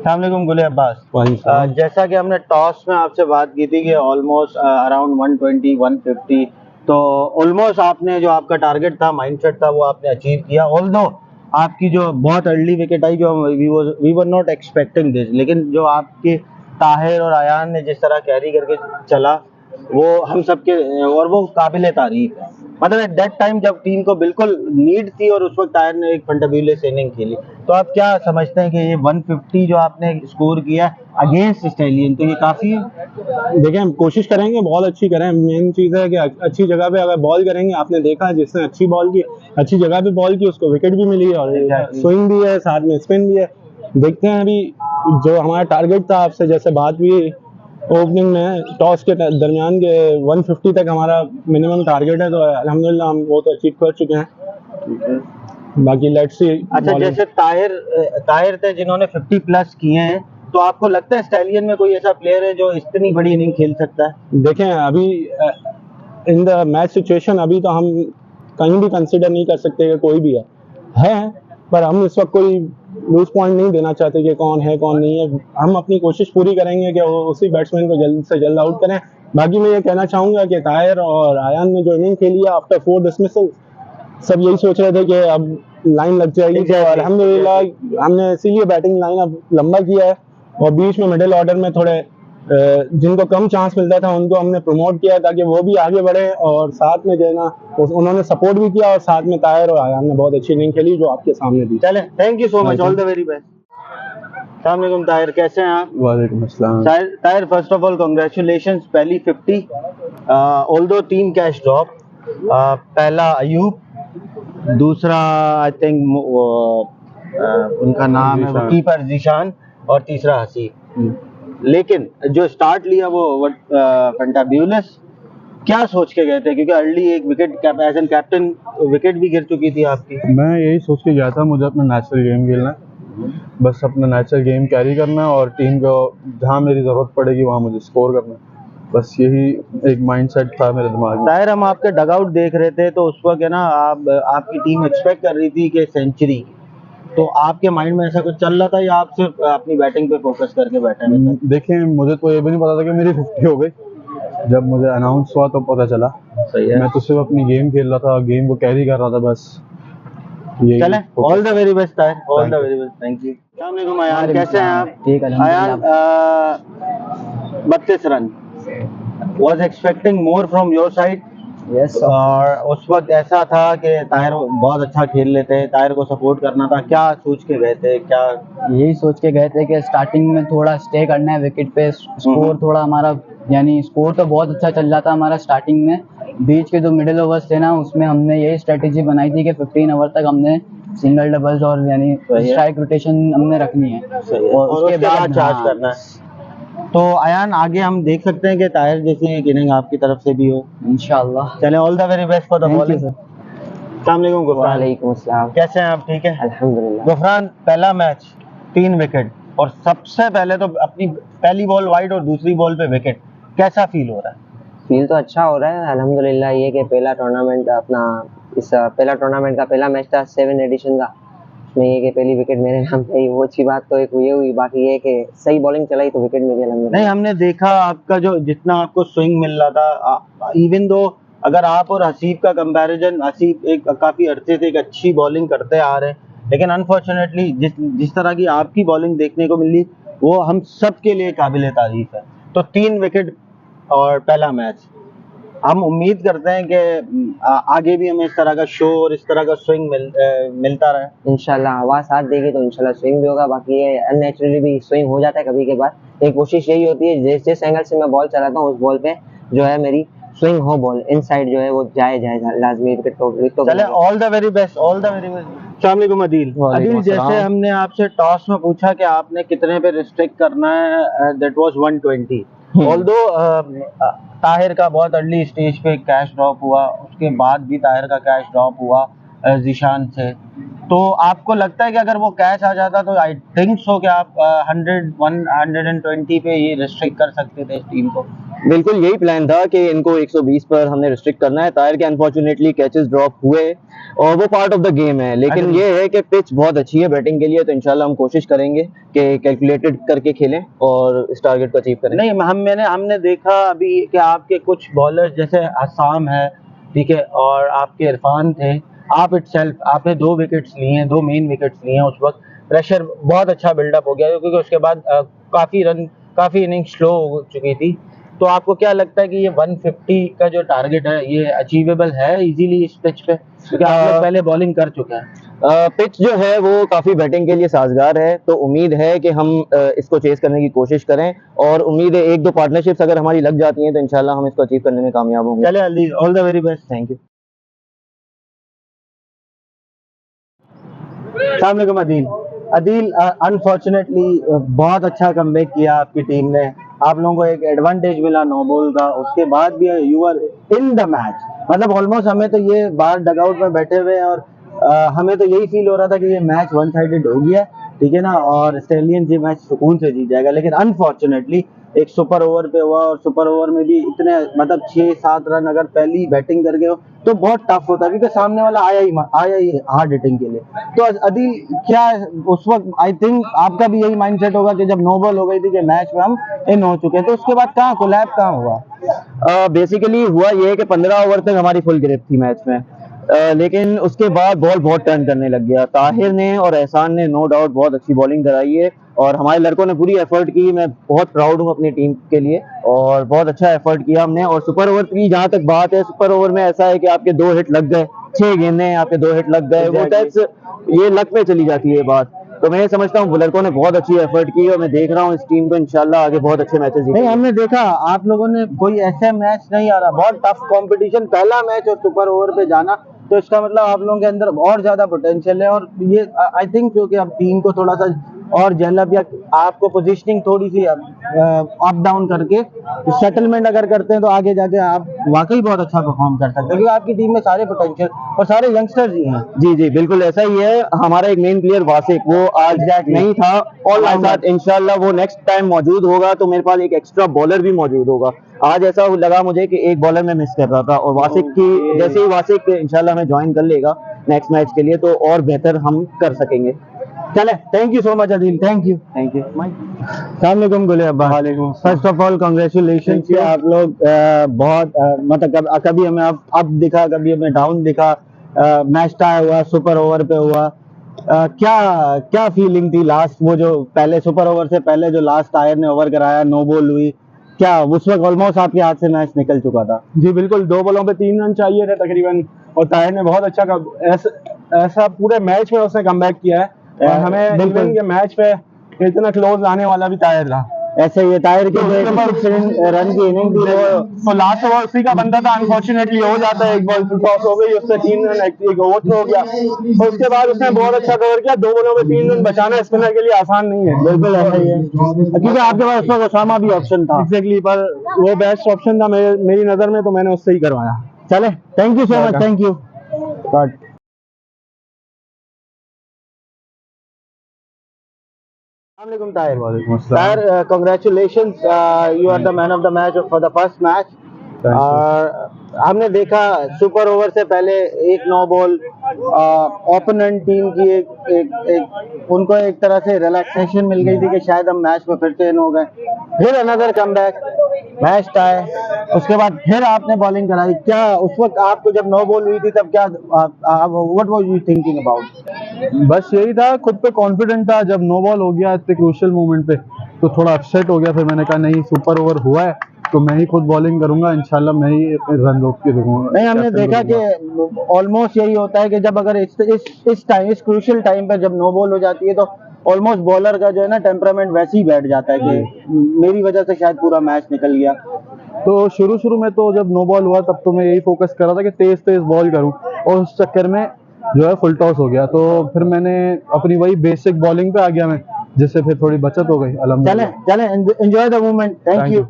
अस्सलामुअलैकुम गुले अब्बास। जैसा कि हमने टॉस में आपसे बात की थी कि ऑलमोस्ट अराउंड 120 150, तो ऑलमोस्ट आपने जो आपका टारगेट था, माइंडसेट था, वो आपने अचीव किया। ऑल्दो आपकी जो बहुत अर्ली विकेट आई, जो we were not expecting this, लेकिन जो आपके ताहिर और अयान ने जिस तरह कैरी करके चला, वो हम सबके और वो काबिल तारीफ है। मतलब एट दैट टाइम जब टीम को बिल्कुल नीड थी और उस वक्त ताहिर ने एक फंटाबुलस इनिंग खेली, तो आप क्या समझते हैं कि ये 150 जो आपने स्कोर किया अगेंस्ट स्टैलियन, तो ये काफी है? देखिए, हम कोशिश करेंगे बॉल अच्छी करें। मेन चीज़ है कि अच्छी जगह पे अगर बॉल करेंगे, आपने देखा जिसने अच्छी बॉल की, अच्छी जगह पे बॉल की, उसको विकेट भी मिली और स्विंग भी है, साथ में स्पिन भी है। देखते हैं अभी जो हमारा टारगेट था, आपसे जैसे बात हुई ओपनिंग में टॉस के दरमियान के 150 तक हमारा मिनिमम टारगेट है, तो अल्हम्दुलिल्लाह हम वो तो अचीव कर चुके हैं। बाकी लेट्स सी। अच्छा, जैसे ताहिर थे जिन्होंने 50 प्लस किए हैं, तो आपको लगता है स्टैलियन में कोई ऐसा प्लेयर है जो इतनी बड़ी इनिंग खेल सकता है? देखें, अभी इन द मैच सिचुएशन अभी तो हम कहीं भी कंसिडर नहीं कर सकते कि कोई भी है, पर हम इस वक्त कोई लूज पॉइंट नहीं देना चाहते कि कौन है कौन नहीं है। हम अपनी कोशिश पूरी करेंगे कि उसी बैट्समैन को जल्द से जल्द आउट करें। बाकी मैं ये कहना चाहूँगा कि ताहिर और आयान ने जो इनिंग खेली है आफ्टर 4 डिसमिसल, सब यही सोच रहे थे कि अब लाइन लग जाएगी, तो अल्हम्दुलिल्लाह हमने इसीलिए बैटिंग लाइन अब लंबा किया है और बीच में मिडिल ऑर्डर में थोड़े जिनको कम चांस मिलता था उनको हमने प्रमोट किया ताकि वो भी आगे बढ़े, और साथ में जो है ना उन्होंने सपोर्ट भी किया, और साथ में ताहिर और आयान ने बहुत अच्छी इनिंग खेली जो आपके सामने थी। चले, thank you so much, all the very best. अस्सलाम वालेकुम ताहिर, कैसे हैं आप? वालेकुम अस्सलाम। Tahir, first of all congratulations, पहली 50, ऑल्दो 3 कैश ड्रॉप, पहला अयूब, दूसरा आई थिंक उनका नाम है कीपर जीशान, और तीसरा हसीब। लेकिन जो स्टार्ट लिया वो फंटाबुलस, क्या सोच के गए थे? क्योंकि अर्ली एक wicket as an captain wicket भी गिर चुकी थी आपकी। मैं यही सोच के गया था, मुझे अपना नेचुरल गेम खेलना है, बस अपना नेचुरल गेम कैरी करना है और टीम को जहाँ मेरी ज़रूरत पड़ेगी वहाँ मुझे स्कोर करना है, बस यही एक माइंडसेट था मेरे दिमाग में। ताहिर, हम आपके डगआउट देख रहे थे, तो उस वक्त है ना आपकी टीम एक्सपेक्ट कर रही थी कि सेंचुरी, तो आपके माइंड में ऐसा कुछ चल रहा था या आप सिर्फ अपनी बैटिंग पे फोकस करके बैठे हुए थे? देखिए, मुझे तो ये भी नहीं पता था कि मेरी 50 हो गई। जब मुझे अनाउंस हुआ तो पता चला। सही है। मैं तो सिर्फ अपनी गेम खेल रहा था, गेम को कैरी कर रहा था बस। चले, all the very best Tahir, all the very best, thank you. अस्सलाम वालेकुम अयान, कैसे हैं आप? ठीक है Ayan, 32 run, was expecting more from your side? Yes, और उस वक्त ऐसा था कि ताहिर बहुत अच्छा खेल लेते, ताहिर को सपोर्ट करना था, क्या सोच के गए थे? क्या यही सोच के गए थे कि स्टार्टिंग में थोड़ा स्टे करना है विकेट पे, स्कोर थोड़ा हमारा, यानी स्कोर तो बहुत अच्छा चल रहा था हमारा स्टार्टिंग में। बीच के जो मिडिल ओवर्स थे ना, उसमें हमने यही स्ट्रेटेजी बनाई थी कि 15 ओवर तक हमने सिंगल डबल्स और यानी स्ट्राइक रोटेशन हमने रखनी है, और उसके बाद चार्ज करना है। तो अयान, आगे हम देख सकते हैं कि ताहिर जैसी एक इनिंग आपकी तरफ से भी हो इंशाल्लाह। चले, all the very best for the bowling. अस्सलाम वालेकुम गुफरान, वालेकुम अस्सलाम, कैसे हैं आप? ठीक है अल्हम्दुलिल्लाह। गुफरान, पहला मैच 3 विकेट, और सबसे पहले तो अपनी पहली बॉल वाइड और दूसरी बॉल पे विकेट, कैसा फील हो रहा है? फील तो अच्छा हो रहा है अल्हम्दुलिल्लाह। ये कि पहला टूर्नामेंट पहला टूर्नामेंट का पहला मैच था 7 एडिशन का, उसमें ये कि पहली विकेट मेरे नाम पे आई, वो अच्छी बात तो एक ये हुई। बाकी ये कि सही बॉलिंग चलाई तो विकेट मिली अल्हम्दुलिल्लाह। नहीं, हमने देखा आपका जो जितना आपको स्विंग मिल रहा था, इवन दो अगर आप और हसीब का कंपैरिजन, हसीब एक काफी अरसे से एक अच्छी बॉलिंग करते आ रहे हैं, लेकिन अनफॉर्चुनेटली जिस तरह की आपकी बॉलिंग देखने को मिली, वो हम सब के लिए काबिल तारीफ है। तो 3 विकेट और पहला मैच, हम उम्मीद करते हैं कि आगे भी हमें इस तरह का शो और इस तरह का स्विंग मिलता रहे। इंशाल्लाह हवा साथ देगी तो इंशाल्लाह स्विंग भी होगा। बाकी ये अननेचुरली भी स्विंग हो जाता है कभी के बाद। एक कोशिश यही होती है जिस एंगल से मैं बॉल चलाता हूँ उस बॉल पे जो है मेरी स्विंग हो, बॉल इनसाइड जो है वो जाए लाजमी विकेट तो चले, all the very best, all the very best. अस्सलाम वालेकुम अदील। अदील, जैसे हमने आपसे टॉस में पूछा कि आपने कितने पे रिस्ट्रिक्ट करना है, दैट वाज 120। ऑल्दो ताहिर का बहुत अर्ली स्टेज पे कैश ड्रॉप हुआ, उसके बाद भी ताहिर का कैश ड्रॉप हुआ जीशान से, तो आपको लगता है कि अगर वो कैच आ जाता तो आई थिंक सो कि आप 100 120 पे ये रिस्ट्रिक्ट कर सकते थे इस टीम को? बिल्कुल यही प्लान था कि इनको 120 पर हमने रिस्ट्रिक्ट करना है। ताहिर के अनफॉर्चुनेटली कैचेस ड्रॉप हुए और वो पार्ट ऑफ द गेम है, लेकिन ये है कि पिच बहुत अच्छी है बैटिंग के लिए, तो इंशाल्लाह हम कोशिश करेंगे कि कैलकुलेटेड करके खेलें और इस टारगेट को अचीव करें। नहीं, हमने देखा अभी कि आपके कुछ बॉलर्स जैसे आसाम है, ठीक है, और आपके इरफान थे, आप इटसेल्फ आपने 2 विकेट्स लिए हैं, 2 मेन विकेट्स लिए हैं। उस वक्त प्रेशर बहुत अच्छा बिल्डअप हो गया क्योंकि उसके बाद काफ़ी इनिंग स्लो हो चुकी थी। तो आपको क्या लगता है कि ये 150 का जो टारगेट है ये अचीवेबल है इजीली इस पिच पे, क्योंकि आप लोग पहले बॉलिंग कर चुके हैं? पिच जो है वो काफ़ी बैटिंग के लिए साजगार है, तो उम्मीद है कि हम इसको चेस करने की कोशिश करें और उम्मीद है 1-2 पार्टनरशिप्स अगर हमारी लग जाती हैं तो इंशाल्लाह हम इसको अचीव करने में कामयाब होंगे। चले Ali, all the very best. Thank you. अस्सलाम वालेकुम अदील, अनफॉर्चुनेटली बहुत अच्छा कमबैक किया आपकी टीम ने, आप लोगों को एक एडवांटेज मिला नो बॉल का, उसके बाद भी you are in the match. मतलब ऑलमोस्ट हमें तो ये बाहर डगआउट में बैठे हुए हैं और हमें तो यही फील हो रहा था कि ये मैच वन साइडेड हो गया, ठीक है ना, और ऑस्ट्रेलियन ये मैच सुकून से जीत जाएगा। लेकिन अनफॉर्चुनेटली एक सुपर ओवर पे हुआ और सुपर ओवर में भी इतने मतलब 6-7 रन अगर पहली बैटिंग करके हो तो बहुत टफ होता है क्योंकि सामने वाला आया ही हार्ड हिटिंग के लिए। तो अदील, क्या उस वक्त आई थिंक आपका भी यही माइंडसेट होगा कि जब नो बॉल हो गई थी कि मैच में हम इन हो चुके हैं, तो उसके बाद कहाँ कोलैप कहाँ हुआ? बेसिकली हुआ ये है कि 15 ओवर तक हमारी फुल ग्रिप थी मैच में, लेकिन उसके बाद बॉल बहुत टर्न करने लग गया। ताहिर ने और एहसान ने नो डाउट बहुत अच्छी बॉलिंग कराई है और हमारे लड़कों ने पूरी एफर्ट की। मैं बहुत प्राउड हूँ अपनी टीम के लिए और बहुत अच्छा एफर्ट किया हमने। और सुपर ओवर की जहाँ तक बात है, सुपर ओवर में ऐसा है कि आपके 2 हिट लग गए, 6 गेंदें हैं, आपके 2 हिट लग गए, वो टैक्स ये लक पे चली जाती है बात। तो मैं समझता हूँ लड़कों ने बहुत अच्छी एफर्ट की और मैं देख रहा हूँ इस टीम को इंशाल्लाह आगे बहुत अच्छे मैचेस नहीं, हमने देखा आप लोगों ने कोई ऐसे मैच नहीं आ रहा, बहुत टफ कंपटीशन, पहला मैच और सुपर ओवर पे जाना, तो इसका मतलब आप लोगों के अंदर और ज्यादा पोटेंशियल है। और ये आई थिंक क्योंकि अब टीम को थोड़ा सा और डेवलप या आपको पोजीशनिंग थोड़ी सी अप डाउन करके सेटलमेंट अगर करते हैं तो आगे जाके आप वाकई बहुत अच्छा परफॉर्म कर सकते हैं क्योंकि आपकी टीम में सारे पोटेंशियल और सारे यंगस्टर्स ही हैं। जी जी बिल्कुल ऐसा ही है। हमारा एक मेन प्लेयर वासिक वो आज नहीं था और हमारे साथ इंशाल्लाह वो नेक्स्ट टाइम मौजूद होगा, तो मेरे पास एक एक्स्ट्रा बॉलर भी मौजूद होगा। आज ऐसा लगा मुझे कि एक बॉलर में मिस कर रहा था और वासिक की जैसे ही वासिक इंशाल्लाह में ज्वाइन कर लेगा नेक्स्ट मैच के लिए तो और बेहतर हम कर सकेंगे। चले, thank you so much Adeel, thank you. अस्सलाम गुले अब्बा। फर्स्ट ऑफ ऑल कांग्रेचुलेशन कि आप लोग बहुत मतलब कभी हमें अप दिखा, कभी हमें डाउन दिखा, मैच टाई हुआ, सुपर ओवर पे हुआ। क्या फीलिंग थी लास्ट, वो जो पहले सुपर ओवर से पहले जो लास्ट टायर ने ओवर कराया, नो बॉल हुई, क्या उस वक्त ऑलमोस्ट आपके हाथ से मैच निकल चुका था? जी बिल्कुल, 2 बॉलों पे 3 रन चाहिए थे तकरीबन और ताहिर ने बहुत अच्छा ऐसा पूरे मैच में उसने कमबैक किया है और हमें इवन के मैच पे इतना क्लोज आने वाला भी ताहिर था। ऐसे ये टायर के रन की इनिंग थी तो लास्ट ओवर उसी का बनता था, अनफॉर्चुनेटली हो जाता है, एक बॉल क्रॉस हो गई, उससे 3 रन एक ओवर हो गया। तो उसके बाद उसने बहुत अच्छा कवर किया। 2 बॉलों में 3 रन बचाना स्पिनर के लिए आसान नहीं है। बिल्कुल ऐसा ही है क्योंकि आपके पास उस वक्त ओसामा भी ऑप्शन था। एग्जैक्टली, पर वो बेस्ट ऑप्शन था मेरी नजर में, तो मैंने उससे ही करवाया। चले, thank you so much, thank you. Sir, congratulations, you are the man of the match for the first match. हमने देखा सुपर ओवर से पहले एक नो बॉल ओपोनेंट टीम की एक उनको एक तरह से रिलैक्सेशन मिल गई थी कि शायद हम मैच में फिर से इन हो गए। फिर अनदर कमबैक, मैच टाई, उसके बाद फिर आपने बॉलिंग कराई। क्या उस वक्त आपको जब नो बॉल हुई थी तब क्या what was you thinking about? बस यही था, खुद पे कॉन्फिडेंट था। जब नो बॉल हो गया इतने क्रूशियल मोमेंट पे तो थोड़ा अपसेट हो गया। फिर मैंने कहा नहीं, सुपर ओवर हुआ है तो मैं ही खुद बॉलिंग करूंगा, इंशाल्लाह मैं ही रन रोक के दूंगा। नहीं, हमने देखा कि ऑलमोस्ट यही होता है कि जब अगर इस क्रूशियल टाइम पर जब नो बॉल हो जाती है तो ऑलमोस्ट बॉलर का जो है ना टेम्परामेंट वैसे ही बैठ जाता है कि मेरी वजह से शायद पूरा मैच निकल गया। तो शुरू में तो जब नो बॉल हुआ तब तो मैं यही फोकस कर रहा था कि तेज बॉल करूं और उस चक्कर में जो है फुल टॉस हो गया। तो फिर मैंने अपनी वही बेसिक बॉलिंग पे आ गया मैं, जिससे फिर थोड़ी बचत हो गई। चले, enjoy the moment, thank you.